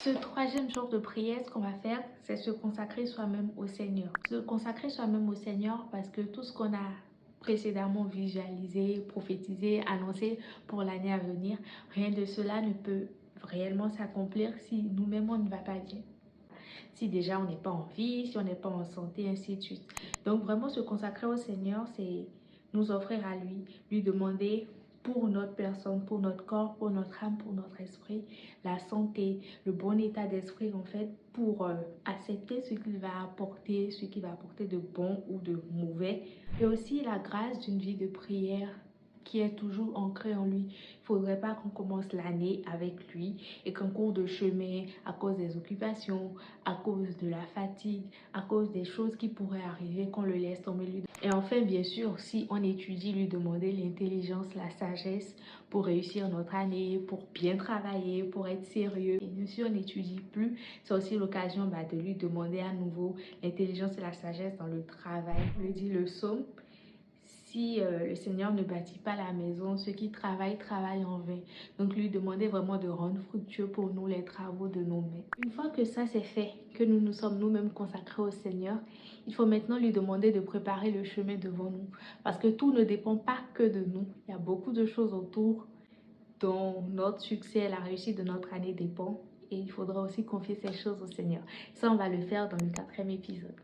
Ce troisième jour de prière, ce qu'on va faire, c'est se consacrer soi-même au Seigneur. Se consacrer soi-même au Seigneur parce que tout ce qu'on a précédemment visualisé, prophétisé, annoncé pour l'année à venir, rien de cela ne peut réellement s'accomplir si nous-mêmes on ne va pas bien. Si déjà on n'est pas en vie, si on n'est pas en santé, ainsi de suite. Donc vraiment se consacrer au Seigneur, c'est nous offrir à lui demander pour notre personne, pour notre corps, pour notre âme, pour notre esprit, la santé, le bon état d'esprit en fait, pour accepter ce qu'il va apporter, ce qu'il va apporter de bon ou de mauvais. Et aussi la grâce d'une vie de prière qui est toujours ancrée en lui. Il ne faudrait pas qu'on commence l'année avec lui et qu'en cours de chemin, à cause des occupations, à cause de la fatigue, à cause des choses qui pourraient arriver, qu'on le laisse tomber lui. Et enfin, bien sûr, si on étudie, lui demander l'intelligence, la sagesse pour réussir notre année, pour bien travailler, pour être sérieux. Et même si on n'étudie plus, c'est aussi l'occasion de lui demander à nouveau l'intelligence et la sagesse dans le travail. On le dit le psaume. Si le Seigneur ne bâtit pas la maison, ceux qui travaillent, travaillent en vain. Donc lui demander vraiment de rendre fructueux pour nous les travaux de nos mains. Une fois que ça c'est fait, que nous nous sommes nous-mêmes consacrés au Seigneur, il faut maintenant lui demander de préparer le chemin devant nous. Parce que tout ne dépend pas que de nous. Il y a beaucoup de choses autour dont notre succès, la réussite de notre année dépend. Et il faudra aussi confier ces choses au Seigneur. Ça, on va le faire dans le 4e épisode.